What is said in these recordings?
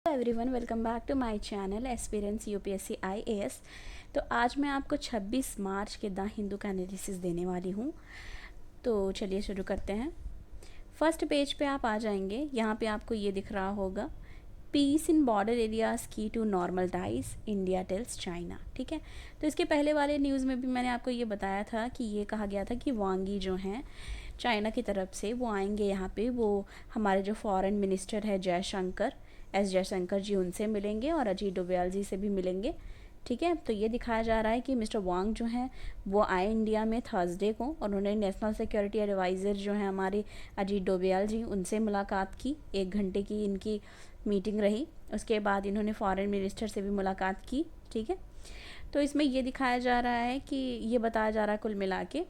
Everyone, welcome back to my channel aspirants UPSC IAS. तो आज मैं आपको 26 मार्च के द हिंदू का एनालिसिस देने वाली हूँ। तो चलिए शुरू करते हैं। फर्स्ट पेज पे आप आ जाएंगे। यहाँ पे आपको ये दिख रहा होगा, पीस इन बॉर्डर एरियाज की to normalize India tells China. ठीक है, तो इसके पहले वाले न्यूज़ में भी मैंने आपको ये बताया था कि ये कहा गया था कि वांग यी जो हैं चाइना की तरफ से वो आएंगे यहाँ पे। वो हमारे जो फॉरेन मिनिस्टर है एस जयशंकर जी, उनसे मिलेंगे और अजीत डोभाल जी से भी मिलेंगे। ठीक है, तो ये दिखाया जा रहा है कि मिस्टर वांग जो हैं वो आए इंडिया में थर्सडे को, और उन्होंने नेशनल सिक्योरिटी एडवाइज़र जो हैं हमारे अजीत डोभाल जी, उनसे मुलाकात की। 1 घंटे की इनकी मीटिंग रही। उसके बाद इन्होंने फॉरेन मिनिस्टर से भी मुलाकात की। ठीक है, तो इसमें ये दिखाया जा रहा है कि ये बताया जा रहा है कुल मिला के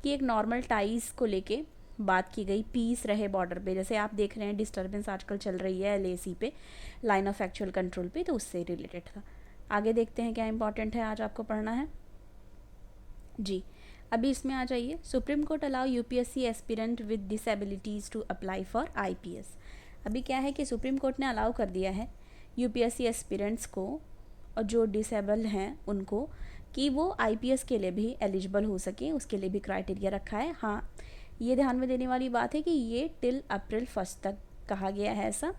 कि एक नॉर्मल टाइज़ को लेके बात की गई, पीस रहे बॉर्डर पे। जैसे आप देख रहे हैं डिस्टर्बेंस आजकल चल रही है एलएसी पे, लाइन ऑफ एक्चुअल कंट्रोल पे, तो उससे रिलेटेड था। आगे देखते हैं क्या इंपॉर्टेंट है आज आपको पढ़ना है जी। अभी इसमें आ जाइए। Supreme Court allow UPSC aspirant with disabilities to apply for IPS. अभी क्या है कि सुप्रीम कोर्ट ने अलाउ कर दिया है यूपीएससी एस्पिरेंट्स को, और जो डिसेबल हैं उनको, कि वो आईपीएस के लिए भी एलिजिबल हो सके। उसके लिए भी क्राइटेरिया रखा है। हाँ, ये ध्यान में देने वाली बात है कि ये टिल अप्रैल 1 तक कहा गया है ऐसा।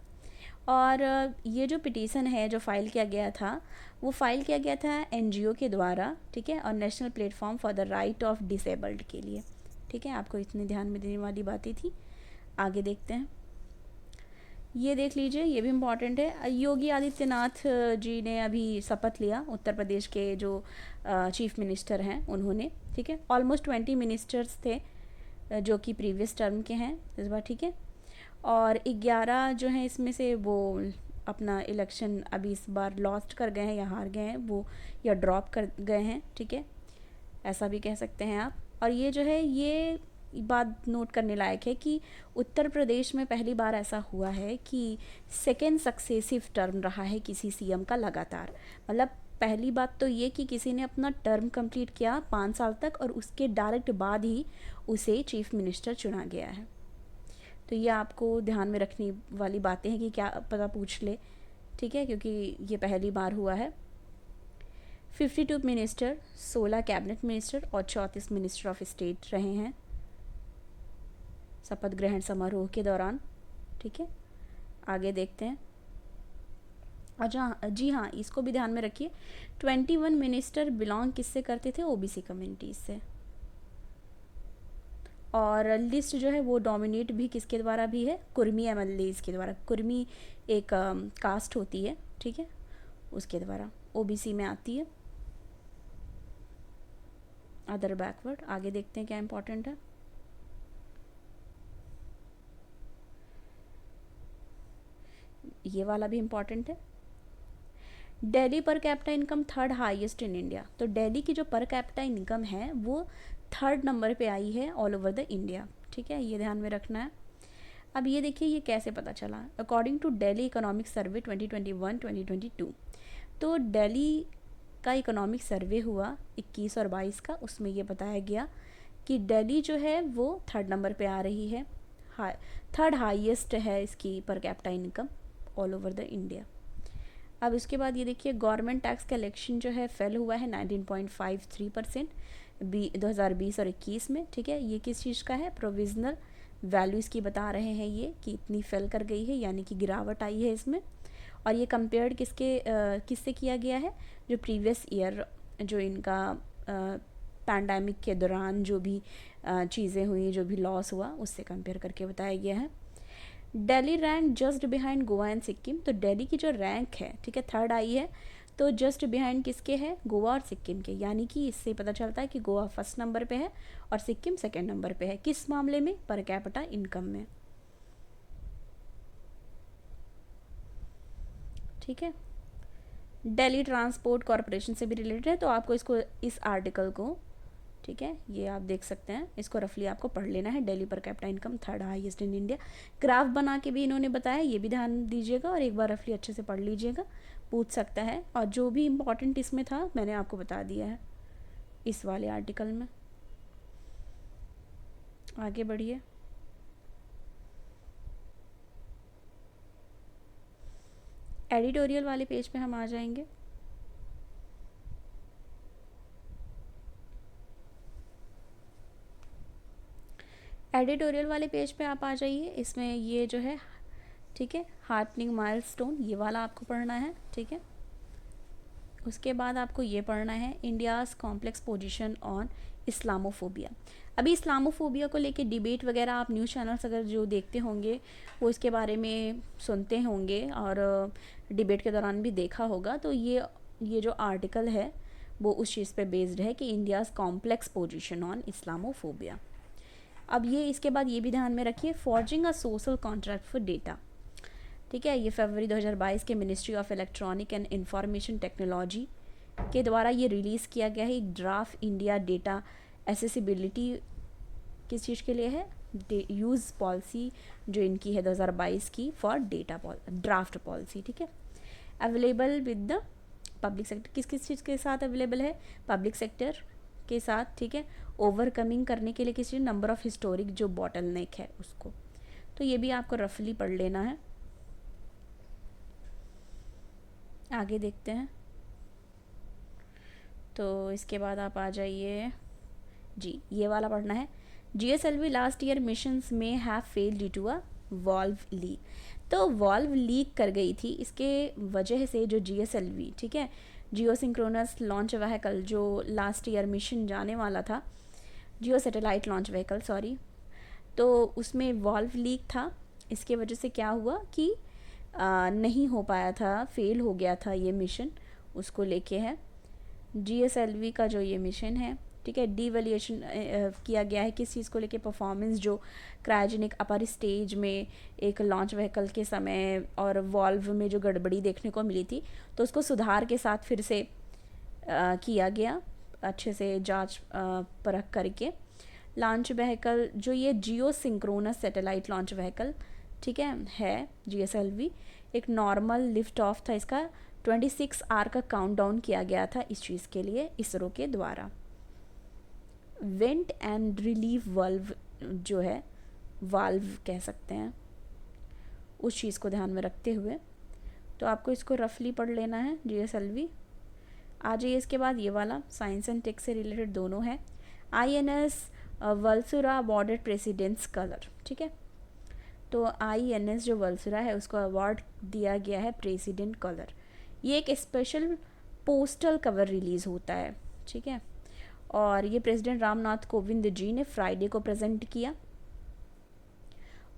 और ये जो पिटीशन है जो फाइल किया गया था, वो फाइल किया गया था एनजीओ के द्वारा। ठीक है, और national platform for the right of disabled के लिए। ठीक है, आपको इतनी ध्यान में देने वाली बातें थी। आगे देखते हैं। ये देख लीजिए, ये भी इम्पॉर्टेंट है। योगी आदित्यनाथ जी ने अभी शपथ लिया, उत्तर प्रदेश के जो चीफ मिनिस्टर हैं उन्होंने। ठीक है, ऑलमोस्ट 20 मिनिस्टर्स थे जो कि प्रीवियस टर्म के हैं इस बार। ठीक है, और 11 जो हैं इसमें से वो अपना इलेक्शन अभी इस बार लॉस्ट कर गए हैं या हार गए हैं वो, या ड्रॉप कर गए हैं। ठीक है, ऐसा भी कह सकते हैं आप। और ये जो है, ये बात नोट करने लायक है कि उत्तर प्रदेश में पहली बार ऐसा हुआ है कि सेकेंड सक्सेसिव टर्म रहा है किसी सीएम का लगातार। मतलब पहली बात तो ये कि किसी ने अपना टर्म कंप्लीट किया 5 साल तक, और उसके डायरेक्ट बाद ही उसे चीफ मिनिस्टर चुना गया है। तो ये आपको ध्यान में रखने वाली बातें हैं कि क्या पता पूछ ले। ठीक है, क्योंकि ये पहली बार हुआ है। 52 मिनिस्टर, 16 कैबिनेट मिनिस्टर और 34 मिनिस्टर ऑफ स्टेट रहे हैं शपथ ग्रहण समारोह के दौरान। ठीक है, आगे देखते हैं। अच्छा जी हाँ, इसको भी ध्यान में रखिए। 21 मिनिस्टर बिलोंग किससे करते थे? ओबीसी कम्युनिटीज़ से। और लिस्ट जो है वो डोमिनेट भी किसके द्वारा भी है? कुर्मी एमएलएज़ के द्वारा। कुर्मी एक कास्ट होती है, ठीक है, उसके द्वारा ओबीसी में आती है। Other backward. आगे देखते हैं क्या इंपॉर्टेंट है। ये वाला भी इम्पॉर्टेंट है। Delhi per capita income third highest in India. तो दिल्ली की जो पर कैपिटा इनकम है वो 3rd नंबर पे आई है ऑल ओवर द इंडिया। ठीक है, ये ध्यान में रखना है। अब ये देखिए, ये कैसे पता चला। According to Delhi economic survey 2021-2022, तो दिल्ली का इकोनॉमिक सर्वे हुआ 21 और 22 का। उसमें ये बताया गया कि दिल्ली जो है वो 3rd नंबर पे आ रही है। 3rd हाईएस्ट है इसकी per capita income all over the India. अब इसके बाद ये देखिए, गवर्नमेंट टैक्स कलेक्शन जो है फेल हुआ है 19.53% 2020 और 21 में। ठीक है, ये किस चीज़ का है? प्रोविजनल वैल्यूज़ की बता रहे हैं ये कि इतनी फेल कर गई है, यानी कि गिरावट आई है इसमें। और ये कंपेयर्ड किससे किया गया है? जो प्रीवियस ईयर जो इनका पैंडमिक के दौरान जो भी चीज़ें हुई, जो भी लॉस हुआ, उससे कंपेयर करके बताया गया है। Delhi rank just behind Goa and Sikkim. तो दिल्ली की जो रैंक है, ठीक है, 3rd आई है, तो जस्ट बिहाइंड किसके है? गोवा और सिक्किम के। यानी कि इससे पता चलता है कि गोवा 1st नंबर पे है और सिक्किम 2nd नंबर पे है। किस मामले में? पर कैपिटा इनकम में। ठीक है, दिल्ली ट्रांसपोर्ट कॉरपोरेशन से भी रिलेटेड है, तो आपको इसको, इस आर्टिकल को, ठीक है, ये आप देख सकते हैं, इसको रफली आपको पढ़ लेना है। Delhi per capita income 3rd highest in India. Graph बना के भी इन्होंने बताया, ये भी ध्यान दीजिएगा और एक बार रफली अच्छे से पढ़ लीजिएगा, पूछ सकता है। और जो भी इम्पोर्टेंट इसमें था मैंने आपको बता दिया है इस वाले आर्टिकल में। आगे बढ़िए। एडिटोरियल वाले पेज पे हम आ जाएंगे। एडिटोरियल वाले पेज पे आप आ जाइए। इसमें ये जो है, ठीक है, हार्टनिंग माइलस्टोन, ये वाला आपको पढ़ना है, ठीक है। उसके बाद आपको ये पढ़ना है India's complex position on Islamophobia. अभी इस्लामोफोबिया को लेके डिबेट वगैरह आप न्यूज़ चैनल्स अगर जो देखते होंगे वो इसके बारे में सुनते होंगे और डिबेट के दौरान भी देखा होगा। तो ये जो आर्टिकल है वो उस चीज़ पे बेस्ड है कि India's complex position on Islamophobia. अब ये इसके बाद ये भी ध्यान में रखिए, forging a social contract for data, ठीक है। ये फरवरी 2022 के ministry of electronic and information technology के द्वारा ये रिलीज़ किया गया है। एक ड्राफ्ट इंडिया डेटा एसेसिबिलिटी किस चीज़ के लिए है, यूज़ पॉलिसी जो इनकी है 2022 की फॉर डेटा ड्राफ्ट पॉलिसी, ठीक है। Available with the public sector, किस किस चीज़ के साथ अवेलेबल है, पब्लिक सेक्टर के साथ, ठीक है। ओवरकमिंग करने के लिए किस चीज़, नंबर ऑफ हिस्टोरिक जो बॉटल नेक है उसको, तो ये भी आपको रफली पढ़ लेना है। आगे देखते हैं। तो इसके बाद आप आ जाइए जी, ये वाला पढ़ना है, GSLV लास्ट ईयर मिशंस में have failed due to a valve leak. तो वॉल्व लीक कर गई थी, इसके वजह से जो GSLV, ठीक है, जियो सिंक्रोनस लॉन्च व्हीकल जो लास्ट ईयर मिशन जाने वाला था, जियो सैटेलाइट लॉन्च व्हीकल सॉरी, तो उसमें वॉल्व लीक था। इसके वजह से क्या हुआ कि नहीं हो पाया था, फेल हो गया था ये मिशन, उसको लेके है GSLV का जो ये मिशन है, ठीक है। डीवैल्यूएशन किया गया है किस चीज़ को लेके, परफॉर्मेंस जो क्रायोजेनिक अपर स्टेज में एक लॉन्च व्हीकल के समय और वॉल्व में जो गड़बड़ी देखने को मिली थी, तो उसको सुधार के साथ फिर से किया गया, अच्छे से जांच परख करके। लॉन्च व्हीकल जो ये जियो सिंक्रोनस सैटेलाइट लॉन्च व्हीकल, ठीक है GSLV, एक नॉर्मल लिफ्ट ऑफ था इसका, 26 आवर का काउंटडाउन किया गया था इस चीज़ के लिए इसरो के द्वारा। वेंट एंड रिलीव वाल्व जो है, वाल्व कह सकते हैं, उस चीज़ को ध्यान में रखते हुए तो आपको इसको रफली पढ़ लेना है GSLV। आ जाइए इसके बाद ये वाला साइंस एंड टेक से रिलेटेड दोनों है, INS वल्सुरा अवॉर्डेड प्रेसिडेंट्स कलर, ठीक है। तो INS जो वल्सुरा है उसको अवार्ड दिया गया है प्रेसिडेंट कलर। ये एक स्पेशल पोस्टल कवर रिलीज़ होता है, ठीक है, और ये प्रेसिडेंट रामनाथ कोविंद जी ने फ्राइडे को प्रेजेंट किया।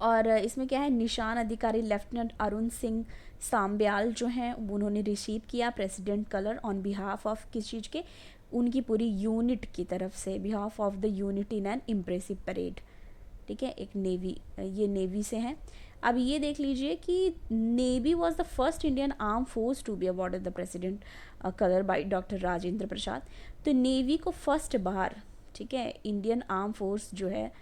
और इसमें क्या है, निशान अधिकारी लेफ्टिनेंट अरुण सिंह सांब्याल जो हैं उन्होंने रिसीव किया president colour on behalf of किस चीज़ के, उनकी पूरी यूनिट की तरफ से, behalf of the unit in an impressive parade, ठीक है। एक नेवी, ये नेवी से हैं। अब ये देख लीजिए कि navy was the first Indian arm force to be awarded the president colour by doctor Rajendra Prasad. तो नेवी को फर्स्ट बार, ठीक है, इंडियन आर्म फोर्स जो है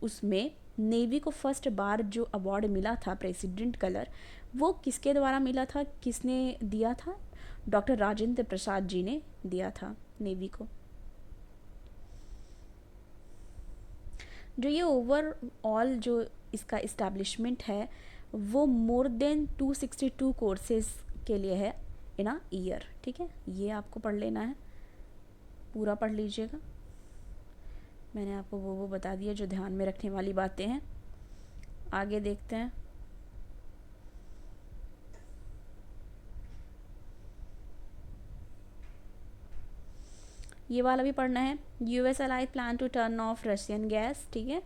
उसमें नेवी को फर्स्ट बार जो अवार्ड मिला था प्रेसिडेंट कलर, वो किसके द्वारा मिला था, किसने दिया था, डॉक्टर राजेंद्र प्रसाद जी ने दिया था नेवी को। जो ये ओवरऑल जो इसका इस्टेब्लिशमेंट है वो मोर देन 262 कोर्सेज के लिए है इन अ ईयर, ठीक है। ये आपको पढ़ लेना है, पूरा पढ़ लीजिएगा। मैंने आपको वो बता दिया जो ध्यान में रखने वाली बातें हैं। आगे देखते हैं। ये वाला भी पढ़ना है, US ally plan to turn off Russian gas, ठीक है।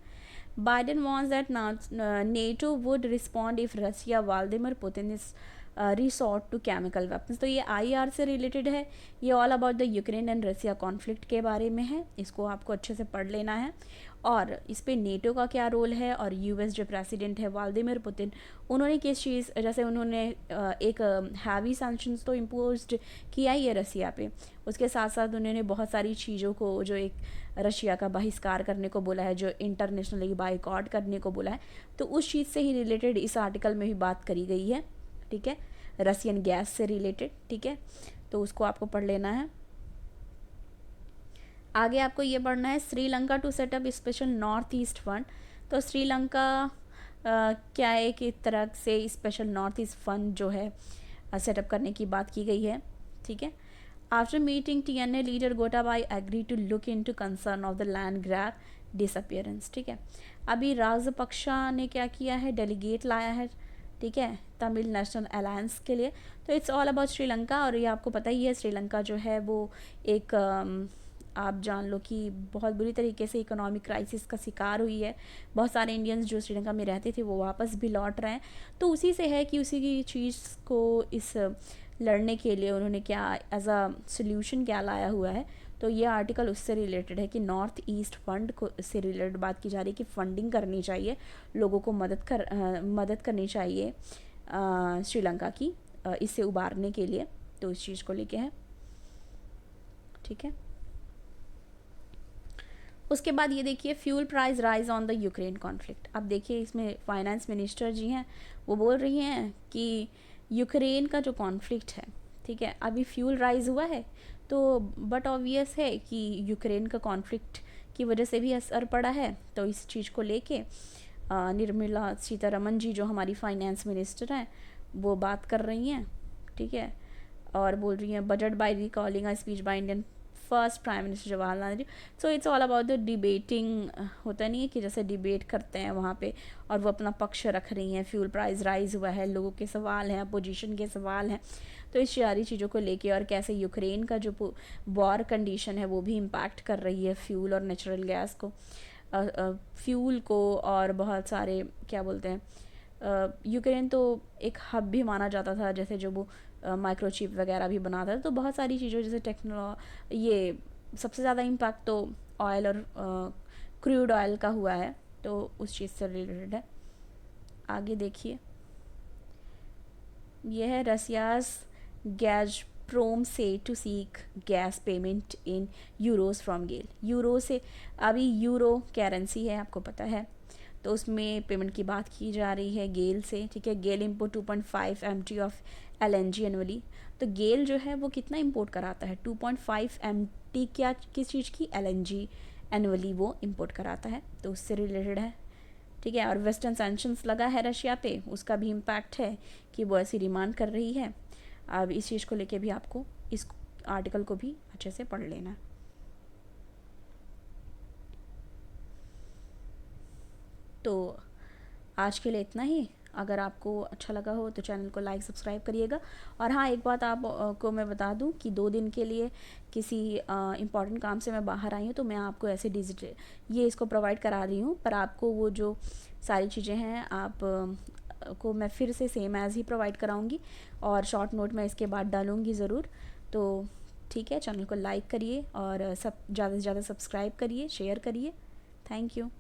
Biden warns that NATO would respond if Russia Vladimir Putin is resort to chemical weapons। तो ये IR से रिलेटेड है, ये all about the Ukraine and Russia conflict के बारे में है, इसको आपको अच्छे से पढ़ लेना है। और इस पे नेटो का क्या रोल है, और US जो प्रेसिडेंट है व्लादिमीर पुतिन, उन्होंने किस चीज़, जैसे उन्होंने एक हैवी सैंक्शंस तो इम्पोज किया ही है रसिया पे, उसके साथ साथ उन्होंने बहुत सारी चीज़ों को जो एक रशिया का बहिष्कार करने को बोला है, जो इंटरनेशनली बाइकआउट करने को बोला है, तो उस चीज़ से ही रिलेटेड इस आर्टिकल में भी बात करी गई है, ठीक है, रसियन गैस से रिलेटेड, ठीक है। तो उसको आपको पढ़ लेना है। आगे आपको ये पढ़ना है, Sri Lanka to setup special north east fund. तो श्रीलंका क्या है कि एक तरह से स्पेशल नॉर्थ ईस्ट फंड जो है सेटअप करने की बात की गई है, ठीक है। After meeting TNA leader Gotabaya agree to look into concern of the land grab disappearance, ठीक है। अभी राजपक्षा ने क्या किया है, डेलीगेट लाया है, ठीक है, तमिल नेशनल अलायंस के लिए। तो इट्स ऑल अबाउट श्रीलंका, और ये आपको पता ही है श्रीलंका जो है वो एक आप जान लो कि बहुत बुरी तरीके से इकोनॉमिक क्राइसिस का शिकार हुई है। बहुत सारे इंडियंस जो श्रीलंका में रहते थे वो वापस भी लौट रहे हैं। तो उसी से है कि उसी की चीज़ को इस लड़ने के लिए उन्होंने क्या एज अ सोल्यूशन क्या लाया हुआ है। तो ये आर्टिकल उससे रिलेटेड है कि नॉर्थ ईस्ट फंड को से रिलेटेड बात की जा रही है कि फंडिंग करनी चाहिए, लोगों को मदद करनी चाहिए श्रीलंका की इससे उबारने के लिए। तो इस चीज़ को लेके है, ठीक है। उसके बाद ये देखिए, fuel price rise on the Ukraine conflict. अब देखिए इसमें फाइनेंस मिनिस्टर जी हैं, वो बोल रही हैं कि यूक्रेन का जो कॉन्फ्लिक्ट है, ठीक है, अभी फ्यूल राइज हुआ है तो बट ऑब्वियस है कि यूक्रेन का कॉन्फ्लिक्ट की वजह से भी असर पड़ा है। तो इस चीज़ को लेके निर्मला सीतारमन जी जो हमारी फाइनेंस मिनिस्टर हैं वो बात कर रही हैं, ठीक है, और बोल रही हैं budget by recalling a speech by Indian first prime minister Jawaharlal Nehru. So it's all about the debating, होता नहीं है कि जैसे डिबेट करते हैं वहाँ पे और वो अपना पक्ष रख रही हैं, फ्यूल प्राइस राइज हुआ है, लोगों के सवाल हैं, अपोजिशन के सवाल हैं। तो इस सारी चीज़ों को लेके और कैसे यूक्रेन का जो वॉर कंडीशन है वो भी इम्पैक्ट कर रही है फ्यूल और नेचुरल गैस को, फ्यूल को, और बहुत सारे क्या बोलते हैं, यूक्रेन तो एक हब भी माना जाता था, जैसे जो वो माइक्रोचिप वगैरह भी बनाता है। तो बहुत सारी चीज़ों जैसे ये सबसे ज़्यादा इम्पैक्ट तो ऑयल और क्रूड ऑयल का हुआ है, तो उस चीज़ से रिलेटेड है। आगे देखिए, यह है रसियाज गैज़प्रोम से to seek gas payment in euros from GAIL. Euro से, अभी यूरो करेंसी है आपको पता है, तो उसमें पेमेंट की बात की जा रही है गेल से, ठीक है। GAIL import 2.5 MT of LNG annually. तो गेल जो है वो कितना इंपोर्ट कराता है, 2.5 MT क्या, किस चीज़ की, LNG एनुअली वो इंपोर्ट कराता है, तो उससे रिलेटेड है, ठीक है। और वेस्टर्न सैंक्शंस लगा है रशिया पे, उसका भी इम्पैक्ट है कि वो ऐसी डिमांड कर रही है। अब इस चीज़ को लेके भी आपको इस आर्टिकल को भी अच्छे से पढ़ लेना है। तो आज के लिए इतना ही। अगर आपको अच्छा लगा हो तो चैनल को लाइक सब्सक्राइब करिएगा। और हाँ, एक बात आप को मैं बता दूं कि 2 दिन के लिए किसी इम्पॉर्टेंट काम से मैं बाहर आई हूँ, तो मैं आपको ऐसे डिजिटल ये इसको प्रोवाइड करा रही हूँ, पर आपको वो जो सारी चीज़ें हैं आप को मैं फिर से सेम एज़ ही प्रोवाइड कराऊँगी, और शॉर्ट नोट मैं इसके बाद डालूँगी ज़रूर। तो ठीक है, चैनल को लाइक करिए और ज़्यादा से ज़्यादा सब्सक्राइब करिए, शेयर करिए। Thank you.